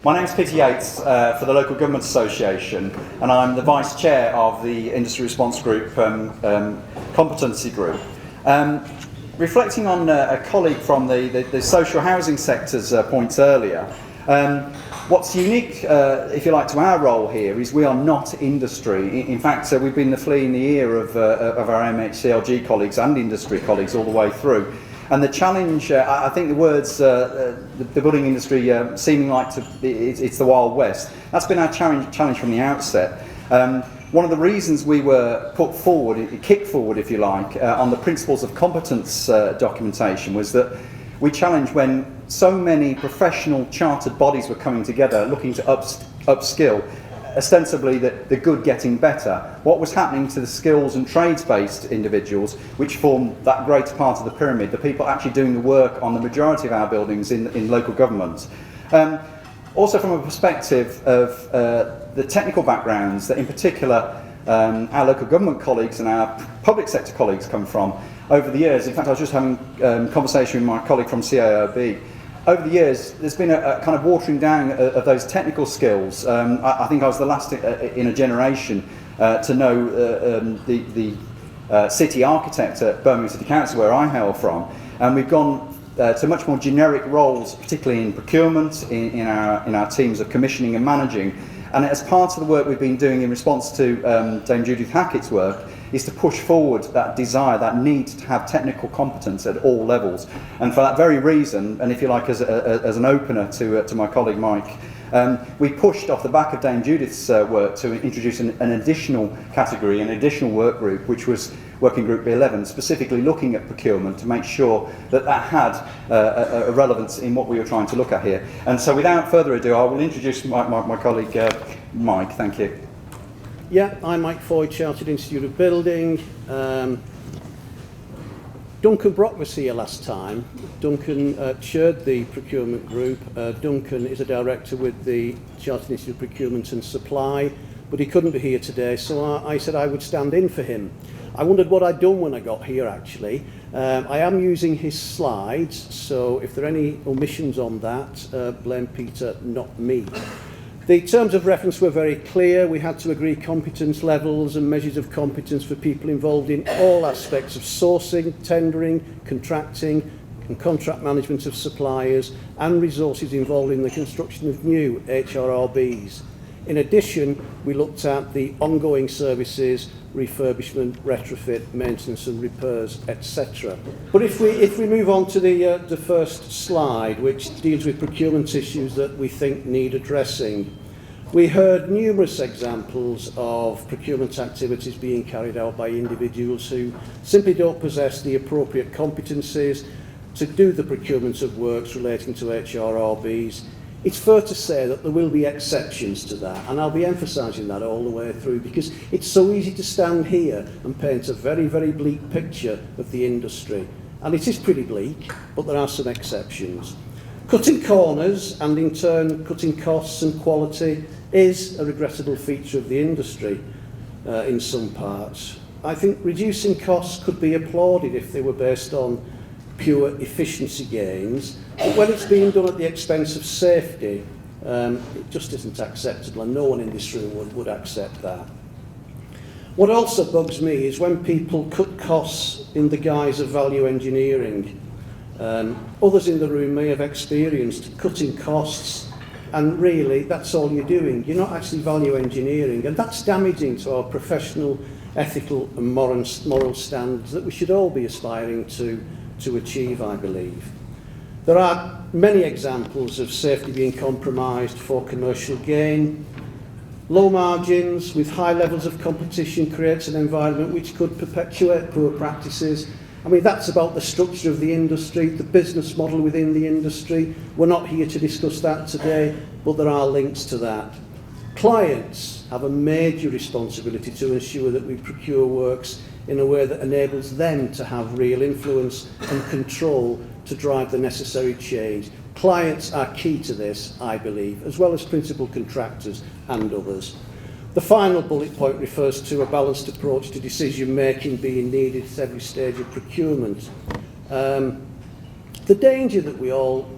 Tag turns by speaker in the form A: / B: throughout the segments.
A: My name's Peter Yates for the Local Government Association, and I'm the Vice Chair of the Industry Response Group Competency Group. Reflecting on a colleague from the social housing sector's points earlier, what's unique, if you like, to our role here is we are not industry. In fact, we've been the flea in the ear of our MHCLG colleagues and industry colleagues all the way through. And the challenge, I think the words, the building industry seeming like it's the Wild West, that's been our challenge from the outset. One of the reasons we were kicked forward, if you like, on the principles of competence documentation was that we challenged when so many professional chartered bodies were coming together looking to upskill, ostensibly the good getting better. What was happening to the skills and trades-based individuals, which form that greater part of the pyramid, the people actually doing the work on the majority of our buildings in local government. Also from a perspective of the technical backgrounds that in particular our local government colleagues and our public sector colleagues come from over the years. In fact, I was just having a conversation with my colleague from CIOB. Over the years, there's been a kind of watering down of those technical skills. I think I was the last in a generation to know the city architect at Birmingham City Council, where I hail from, and we've gone to much more generic roles, particularly in procurement, in our teams of commissioning and managing. And as part of the work we've been doing in response to Dame Judith Hackett's work, is to push forward that desire, that need to have technical competence at all levels. And for that very reason, and if you like, as an opener to my colleague Mike, we pushed off the back of Dame Judith's work to introduce an additional category, an additional work group, which was Working Group B11, specifically looking at procurement to make sure that had a relevance in what we were trying to look at here. And so without further ado, I will introduce my colleague Mike. Thank you.
B: Yeah, I'm Mike Foy, Chartered Institute of Building. Duncan Brock was here last time. Duncan chaired the procurement group. Duncan is a director with the Chartered Institute of Procurement and Supply, but he couldn't be here today, so I said I would stand in for him. I wondered what I'd done when I got here, actually. I am using his slides, so if there are any omissions on that, blame Peter, not me. The terms of reference were very clear. We had to agree competence levels and measures of competence for people involved in all aspects of sourcing, tendering, contracting, and contract management of suppliers, and resources involved in the construction of new HRRBs. In addition, we looked at the ongoing services, refurbishment, retrofit, maintenance and repairs, etc. But if we move on to the first slide, which deals with procurement issues that we think need addressing, we heard numerous examples of procurement activities being carried out by individuals who simply don't possess the appropriate competencies to do the procurement of works relating to HRRBs. It's fair to say that there will be exceptions to that, and I'll be emphasising that all the way through because it's so easy to stand here and paint a very, very bleak picture of the industry. And it is pretty bleak, but there are some exceptions. Cutting corners and in turn cutting costs and quality is a regrettable feature of the industry in some parts. I think reducing costs could be applauded if they were based on pure efficiency gains, but when it's being done at the expense of safety, it just isn't acceptable, and no one in this room would accept that. What also bugs me is when people cut costs in the guise of value engineering. Others in the room may have experienced cutting costs, and really that's all you're doing. You're not actually value engineering, and that's damaging to our professional, ethical and moral standards that we should all be aspiring to achieve, I believe. There are many examples of safety being compromised for commercial gain. Low margins with high levels of competition creates an environment which could perpetuate poor practices. I mean, that's about the structure of the industry, the business model within the industry. We're not here to discuss that today, but there are links to that. Clients have a major responsibility to ensure that we procure works in a way that enables them to have real influence and control to drive the necessary change. Clients are key to this, I believe, as well as principal contractors and others. The final bullet point refers to a balanced approach to decision making being needed at every stage of procurement. The danger that we all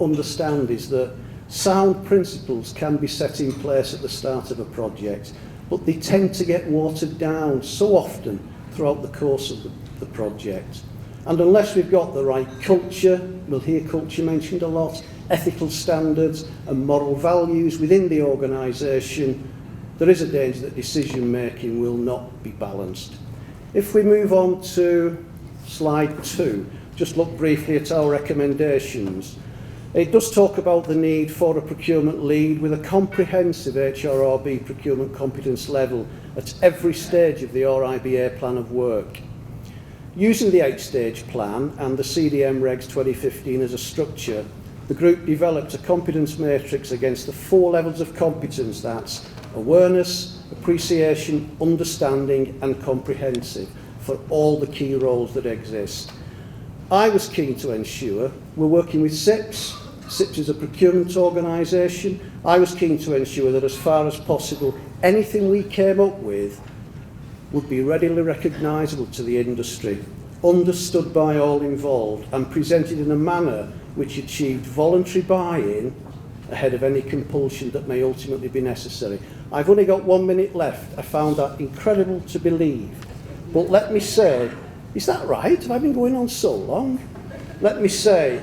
B: understand is that Sound principles can be set in place at the start of a project, but they tend to get watered down so often throughout the course of the project. And unless we've got the right culture, we'll hear culture mentioned a lot, ethical standards and moral values within the organisation, there is a danger that decision making will not be balanced. If we move on to slide 2, just look briefly at our recommendations. It does talk about the need for a procurement lead with a comprehensive HRRB procurement competence level at every stage of the RIBA plan of work. Using the 8-stage plan and the CDM Regs 2015 as a structure, the group developed a competence matrix against the 4 levels of competence, that's awareness, appreciation, understanding and comprehensive, for all the key roles that exist. I was keen to ensure we're working with SIPs. SIPs is a procurement organisation. I was keen to ensure that as far as possible, anything we came up with would be readily recognisable to the industry, understood by all involved and presented in a manner which achieved voluntary buy-in ahead of any compulsion that may ultimately be necessary. I've only got 1 minute left. I found that incredible to believe. But let me say, is that right? Have I been going on so long? Let me say,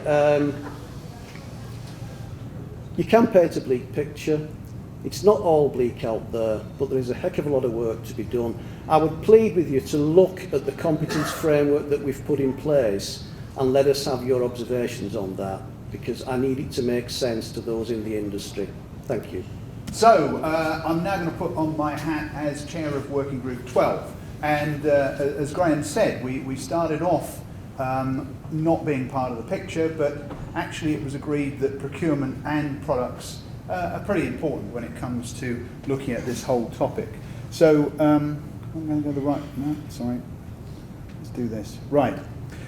B: you can paint a bleak picture. It's not all bleak out there, but there is a heck of a lot of work to be done. I would plead with you to look at the competence framework that we've put in place and let us have your observations on that, because I need it to make sense to those in the industry. Thank you.
C: So, I'm now going to put on my hat as Chair of Working Group 12. And as Graham said, we started off not being part of the picture, but actually it was agreed that procurement and products are pretty important when it comes to looking at this whole topic. So, I'm going to go the right, no, sorry, let's do this. Right.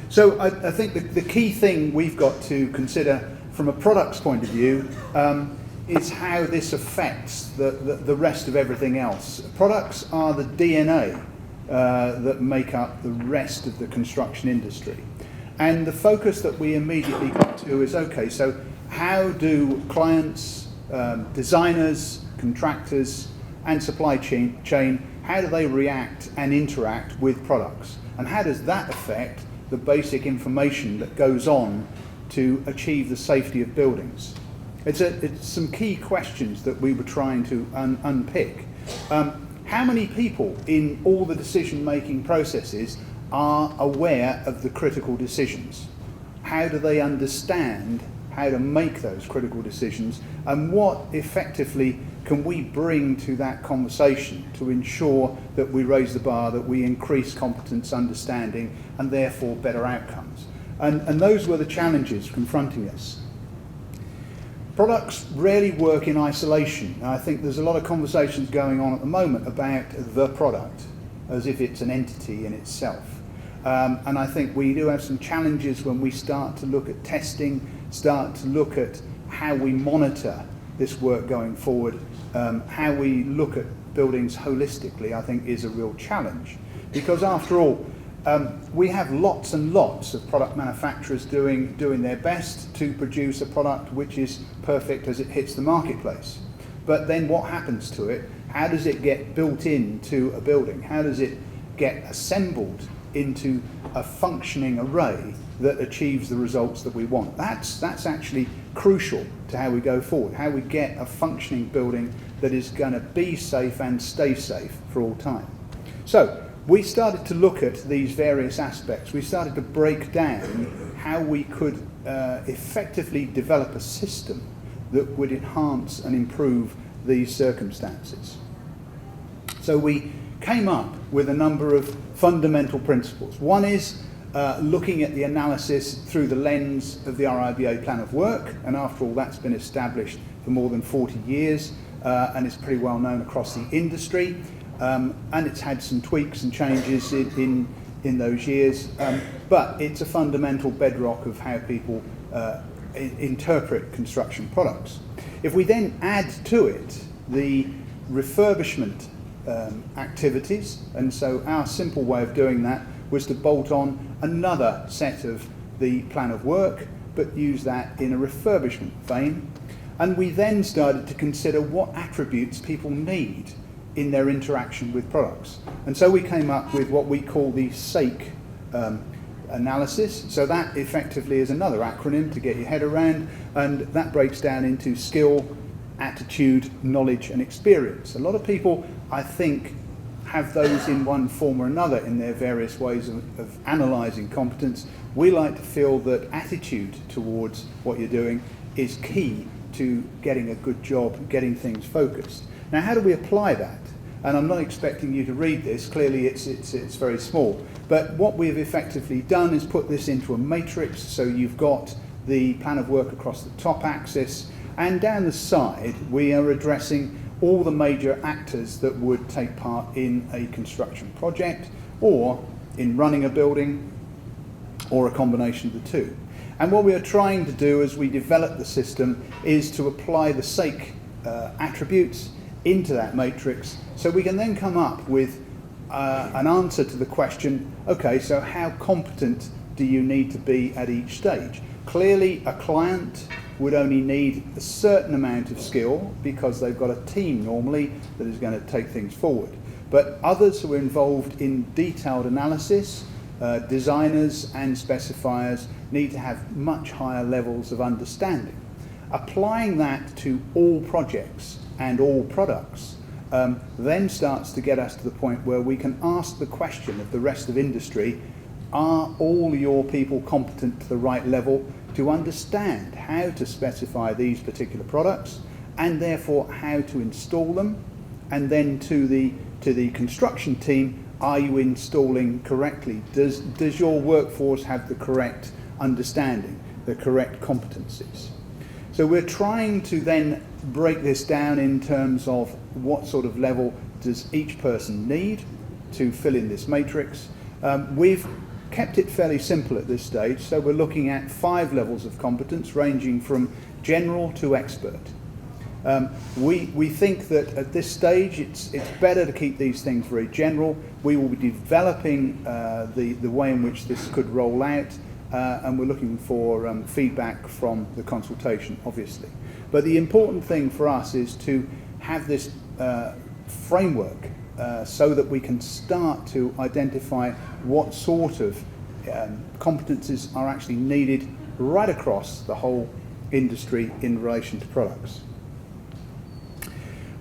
C: So I think the key thing we've got to consider from a products point of view is how this affects the rest of everything else. Products are the DNA that make up the rest of the construction industry. And the focus that we immediately got to is, okay, so how do clients, designers, contractors, and supply chain, how do they react and interact with products? And how does that affect the basic information that goes on to achieve the safety of buildings? It's some key questions that we were trying to unpick. How many people in all the decision-making processes are aware of the critical decisions? How do they understand how to make those critical decisions? And what effectively can we bring to that conversation to ensure that we raise the bar, that we increase competence, understanding, and therefore better outcomes? And those were the challenges confronting us. Products rarely work in isolation. I think there's a lot of conversations going on at the moment about the product as if it's an entity in itself. And I think we do have some challenges when we start to look at testing, start to look at how we monitor this work going forward, how we look at buildings holistically, I think is a real challenge. Because after all, we have lots and lots of product manufacturers doing their best to produce a product which is perfect as it hits the marketplace. But then what happens to it? How does it get built into a building? How does it get assembled into a functioning array that achieves the results that we want? That's actually crucial to how we go forward, how we get a functioning building that is going to be safe and stay safe for all time. So we started to look at these various aspects. We started to break down how we could effectively develop a system that would enhance and improve these circumstances. So we came up with a number of fundamental principles. One is looking at the analysis through the lens of the RIBA plan of work, and after all that's been established for more than 40 years and is pretty well known across the industry, and it's had some tweaks and changes in those years, but it's a fundamental bedrock of how people interpret construction products. If we then add to it the refurbishment activities, and so our simple way of doing that was to bolt on another set of the plan of work, but use that in a refurbishment vein. And we then started to consider what attributes people need in their interaction with products. And so we came up with what we call the SAKE analysis. So that effectively is another acronym to get your head around, and that breaks down into skill, attitude, knowledge and experience. A lot of people, I think, have those in one form or another in their various ways of analysing competence. We like to feel that attitude towards what you're doing is key to getting a good job, getting things focused. Now, how do we apply that? And I'm not expecting you to read this, clearly it's very small, but what we've effectively done is put this into a matrix, so you've got the plan of work across the top axis, and down the side we are addressing all the major actors that would take part in a construction project, or in running a building, or a combination of the two. And what we are trying to do as we develop the system is to apply the SAKE attributes into that matrix, so we can then come up with an answer to the question, okay, so how competent do you need to be at each stage? Clearly, a client would only need a certain amount of skill because they've got a team normally that is going to take things forward. But others who are involved in detailed analysis, designers and specifiers, need to have much higher levels of understanding. Applying that to all projects and all products then starts to get us to the point where we can ask the question of the rest of industry, are all your people competent to the right level to understand how to specify these particular products, and therefore how to install them? And then to the construction team, are you installing correctly? Does your workforce have the correct understanding, the correct competencies? So we're trying to then break this down in terms of what sort of level does each person need to fill in this matrix. We've kept it fairly simple at this stage, so we're looking at 5 levels of competence ranging from general to expert. We think that at this stage it's better to keep these things very general. We will be developing the way in which this could roll out, and we're looking for feedback from the consultation, obviously. But the important thing for us is to have this framework so that we can start to identify what sort of competencies are actually needed right across the whole industry in relation to products.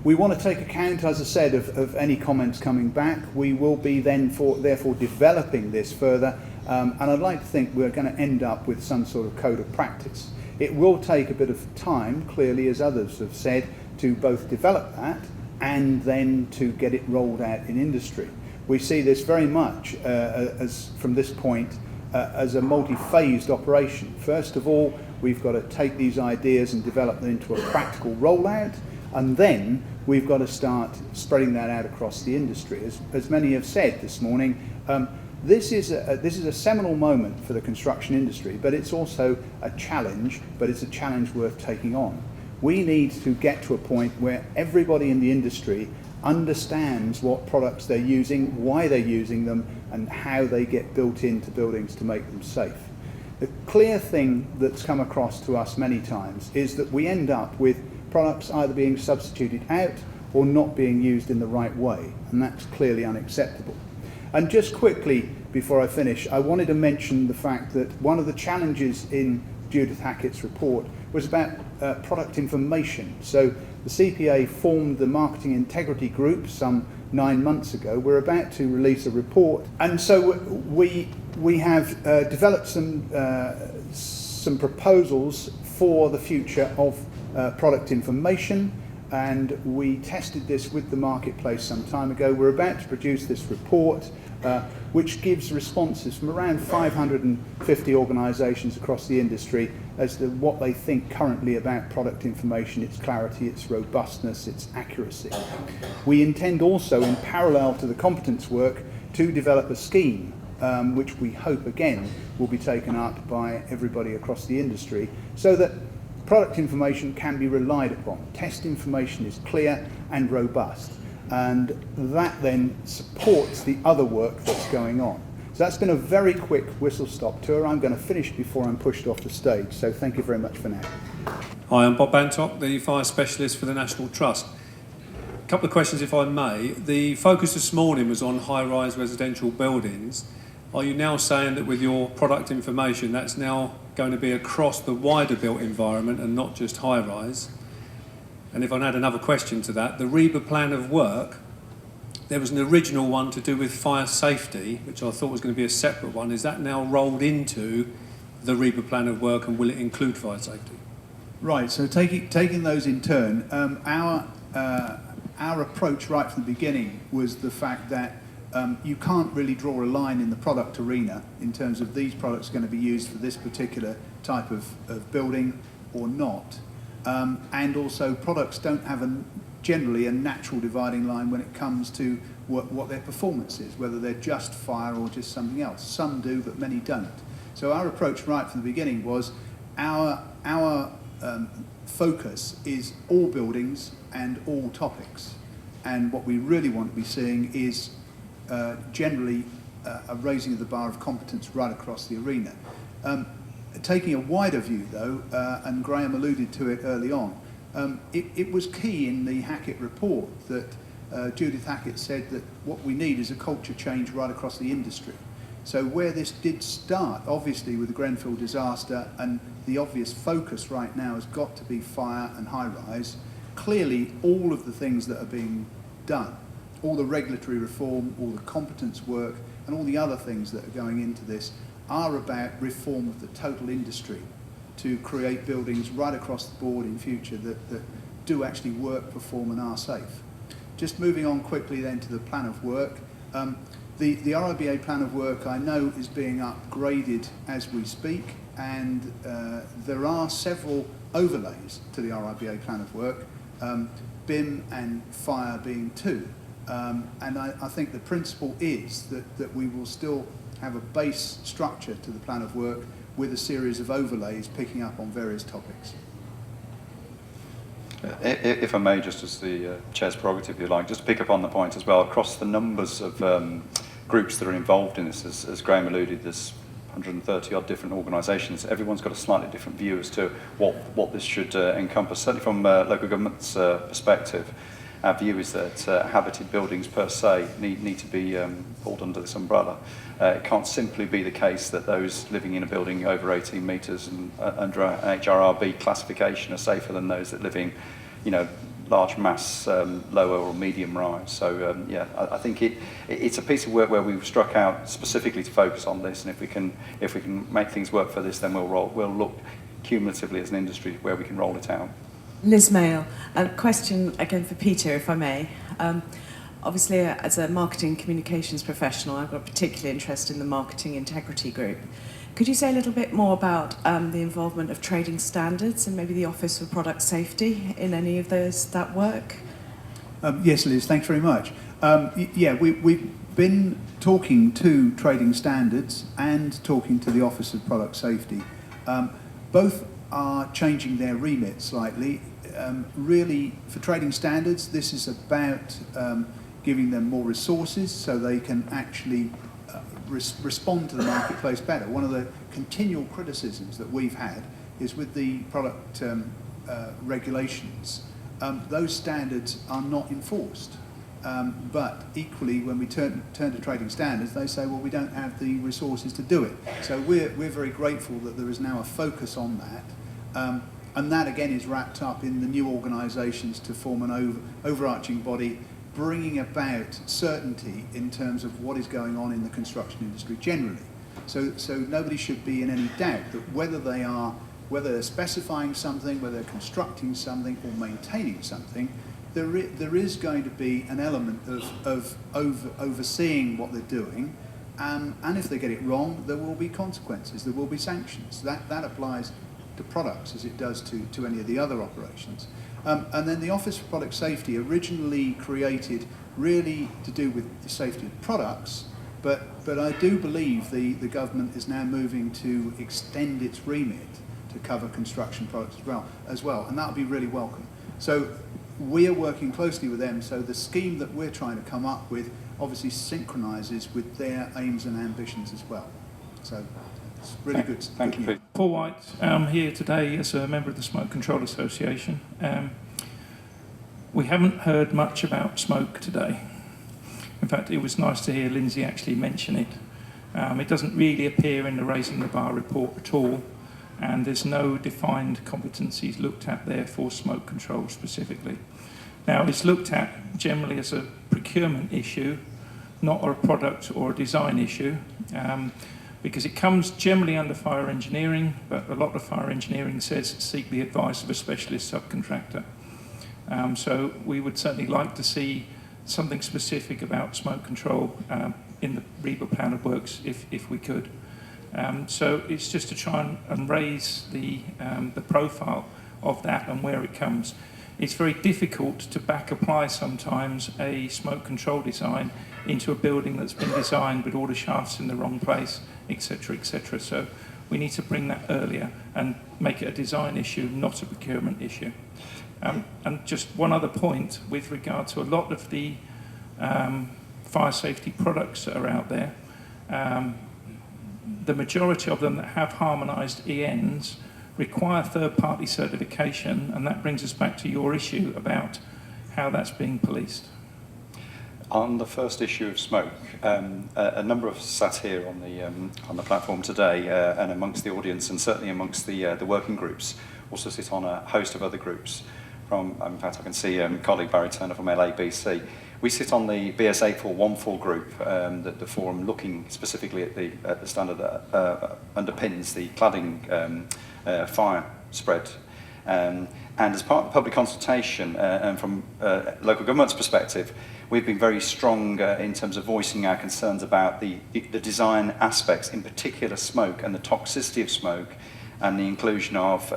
C: We want to take account, as I said, of any comments coming back. We will be then therefore developing this further, and I'd like to think we're going to end up with some sort of code of practice. It will take a bit of time, clearly, as others have said, to both develop that and then to get it rolled out in industry. We see this very much as from this point as a multi-phased operation. First of all, we've got to take these ideas and develop them into a practical rollout, and then we've got to start spreading that out across the industry. As many have said this morning, this is a seminal moment for the construction industry, but it's also a challenge, but it's a challenge worth taking on. We need to get to a point where everybody in the industry understands what products they're using, why they're using them, and how they get built into buildings to make them safe. The clear thing that's come across to us many times is that we end up with products either being substituted out or not being used in the right way, and that's clearly unacceptable. And just quickly, before I finish, I wanted to mention the fact that one of the challenges in Judith Hackett's report was about product information. So the CPA formed the Marketing Integrity Group some 9 months ago. We're about to release a report, and so we have developed some proposals for the future of product information, and we tested this with the marketplace some time ago. We're about to produce this report which gives responses from around 550 organisations across the industry as to what they think currently about product information, its clarity, its robustness, its accuracy. We intend also, in parallel to the competence work, to develop a scheme which we hope again will be taken up by everybody across the industry, so that product information can be relied upon. Test information is clear and robust, and that then supports the other work that's going on. So that's been a very quick whistle-stop tour. I'm going to finish before I'm pushed off the stage, so thank you very much for now.
D: Hi, I'm Bob Bantock, the Fire Specialist for the National Trust. A couple of questions, if I may. The focus this morning was on high-rise residential buildings. Are you now saying that with your product information, that's now going to be across the wider built environment and not just high-rise? And if I add another question to that, the REBA plan of work, there was an original one to do with fire safety, which I thought was going to be a separate one. Is that now rolled into the REBA plan of work, and will it include fire safety?
C: Right, so taking those in turn, our approach right from the beginning was the fact that you can't really draw a line in the product arena in terms of these products are going to be used for this particular type of building or not. And also products don't have generally a natural dividing line when it comes to what their performance is, whether they're just fire or just something else. Some do, but many don't. So our approach right from the beginning was our focus is all buildings and all topics. And what we really want to be seeing is generally a raising of the bar of competence right across the arena. Taking a wider view though, and Graham alluded to it early on, it was key in the Hackett report that Judith Hackett said that what we need is a culture change right across the industry. So where this did start, obviously with the Grenfell disaster, and the obvious focus right now has got to be fire and high-rise, clearly all of the things that are being done, all the regulatory reform, all the competence work, and all the other things that are going into this are about reform of the total industry to create buildings right across the board in future that do actually work, perform, and are safe. Just moving on quickly then to the plan of work. The RIBA plan of work, I know, is being upgraded as we speak, and there are several overlays to the RIBA plan of work, BIM and fire being two. And I think the principle is that we will still have a base structure to the plan of work with a series of overlays picking up on various topics.
A: If I may, just as the Chair's prerogative, if you like, just to pick up on the point as well, across the numbers of groups that are involved in this, as Graham alluded, there's 130 odd different organisations. Everyone's got a slightly different view as to what this should encompass. Certainly from local government's perspective, our view is that habited buildings per se need to be pulled under this umbrella. It can't simply be the case that those living in a building over 18 metres and under an HRRB classification are safer than those that live in, large mass, lower or medium rise. So I think it's a piece of work where we've struck out specifically to focus on this, and if we can make things work for this, then we'll look cumulatively as an industry where we can roll it out.
E: Liz Mail, a question again for Peter, if I may. Obviously, as a marketing communications professional, I've got a particular interest in the marketing integrity group. Could you say a little bit more about the involvement of trading standards and maybe the Office for Product Safety in any of that work?
C: Yes, Liz, thanks very much. We've been talking to trading standards and talking to the Office of Product Safety. Both are changing their remit slightly. Really, for trading standards, this is about giving them more resources so they can actually respond to the marketplace better. One of the continual criticisms that we've had is with the product regulations, those standards are not enforced. But equally, when we turn to trading standards, they say, well, we don't have the resources to do it. So we're very grateful that there is now a focus on that. And that, again, is wrapped up in the new organisations to form an overarching body, bringing about certainty in terms of what is going on in the construction industry generally. So nobody should be in any doubt that whether they're specifying something, whether they're constructing something or maintaining something, there is going to be an element of overseeing what they're doing, and if they get it wrong, there will be consequences, there will be sanctions. That applies to products as it does to any of the other operations. And then the Office for Product Safety, originally created really to do with the safety of products, but I do believe the government is now moving to extend its remit to cover construction products as well, and that would be really welcome. So we are working closely with them, so the scheme that we're trying to come up with obviously synchronises with their aims and ambitions as well. So it's really good.
A: Thank you, Pete.
F: Paul White, I'm here today as a member of the Smoke Control Association. We haven't heard much about smoke today. In fact, it was nice to hear Lindsay actually mention it. It doesn't really appear in the Raising the Bar report at all, and there's no defined competencies looked at there for smoke control specifically. Now, it's looked at generally as a procurement issue, not a product or a design issue, because it comes generally under fire engineering, but a lot of fire engineering says seek the advice of a specialist subcontractor. So we would certainly like to see something specific about smoke control in the REBA plan of works if we could. So it's just to try and raise the profile of that and where it comes. It's very difficult to back apply sometimes a smoke control design into a building that's been designed with all the shafts in the wrong place, etc., etc. So we need to bring that earlier and make it a design issue, not a procurement issue. And just one other point with regard to a lot of the fire safety products that are out there, the majority of them that have harmonised ENs require third-party certification, and that brings us back to your issue about how that's being policed.
A: On the first issue of smoke, a number of us sat here on the platform today, and amongst the audience, and certainly amongst the working groups, also sit on a host of other groups. In fact, I can see colleague Barry Turner from LABC. We sit on the BS 8414 group, the forum looking specifically at the standard that underpins the cladding fire spread. And as part of the public consultation, and from local government's perspective, we've been very strong in terms of voicing our concerns about the design aspects, in particular smoke and the toxicity of smoke, and the inclusion of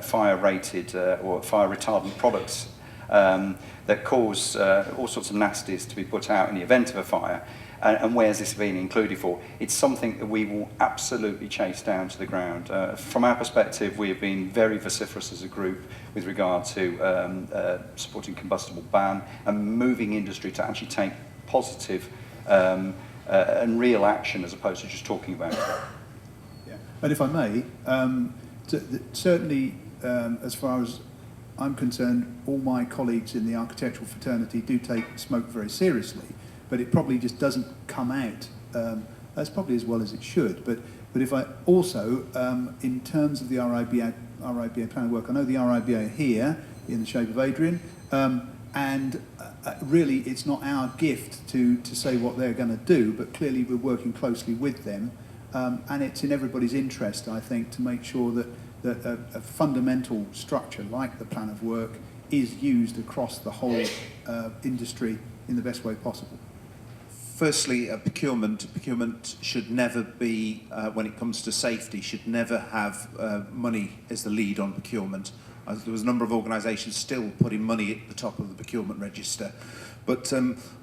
A: fire-rated or fire-retardant products that cause all sorts of nasties to be put out in the event of a fire. And where's this being included for? It's something that we will absolutely chase down to the ground. From our perspective, we have been very vociferous as a group with regard to supporting combustible ban and moving industry to actually take positive and real action as opposed to just talking about it.
C: Yeah. And if I may, certainly as far as I'm concerned, all my colleagues in the architectural fraternity do take smoke very seriously, but it probably just doesn't come out as probably as well as it should. But if I also, in terms of the RIBA plan of work, I know the RIBA are here in the shape of Adrian, and really it's not our gift to say what they're going to do, but clearly we're working closely with them, and it's in everybody's interest, I think, to make sure that a fundamental structure like the plan of work is used across the whole industry in the best way possible.
G: Firstly, procurement should never be, when it comes to safety, should never have money as the lead on procurement. There was a number of organisations still putting money at the top of the procurement register. But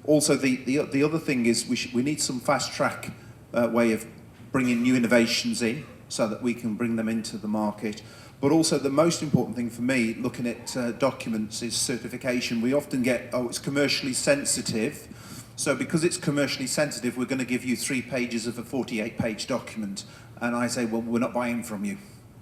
G: also the other thing is we need some fast track way of bringing new innovations in so that we can bring them into the market. But also the most important thing for me, looking at documents, is certification. We often get, it's commercially sensitive. So because it's commercially sensitive, we're going to give you 3 pages of a 48-page document. And I say, well, we're not buying from you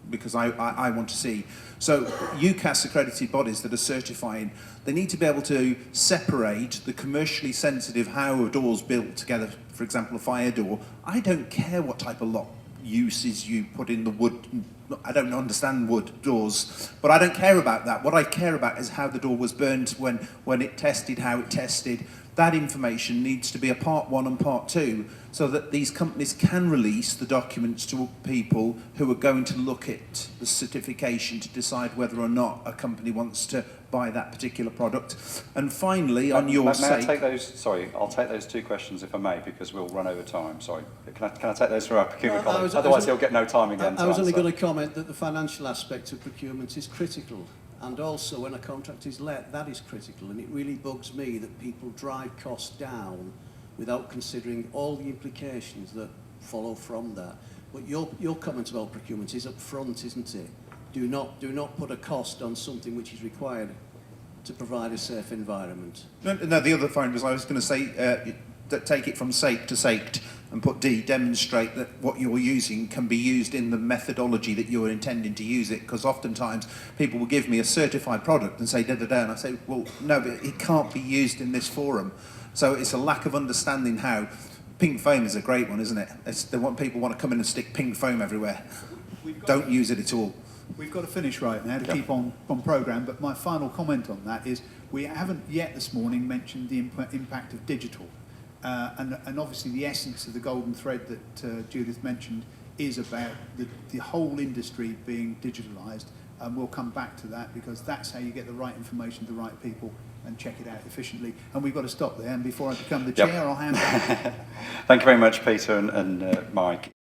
G: because I want to see. So UCAS accredited bodies that are certifying, they need to be able to separate the commercially sensitive, how a door's built together, for example, a fire door. I don't care what type of lock uses you put in the wood. I don't understand wood doors, but I don't care about that. What I care about is how the door was burnt when it tested, how it tested. That information needs to be a part 1 and part 2 so that these companies can release the documents to people who are going to look at the certification to decide whether or not a company wants to buy that particular product. And finally, on your sake...
A: I'll take those 2 questions if I may, because we'll run over time. Sorry. Can I take those for our procurement colleagues? Otherwise he'll get no time again.
B: I was only going to comment that the financial aspect of procurement is critical. And also, when a contract is let, that is critical. And it really bugs me that people drive costs down without considering all the implications that follow from that. But your comment about procurement is up front, isn't it? Do not put a cost on something which is required to provide a safe environment.
G: No, the other point was I was going to say, take it from sake to saked and put D, demonstrate that what you're using can be used in the methodology that you're intending to use it, because oftentimes people will give me a certified product and say da-da-da, and I say, well, no, but it can't be used in this forum. So it's a lack of understanding how. Pink foam is a great one, isn't it? People want to come in and stick pink foam everywhere. Don't use it at all.
C: We've got to finish right now to keep on programme, but my final comment on that is we haven't yet this morning mentioned the impact of digital. And obviously the essence of the golden thread that Judith mentioned is about the whole industry being digitalised, and we'll come back to that because that's how you get the right information to the right people and check it out efficiently. And we've got to stop there, and before I become the chair, I'll hand back.
A: Thank you very much, Peter and Mike.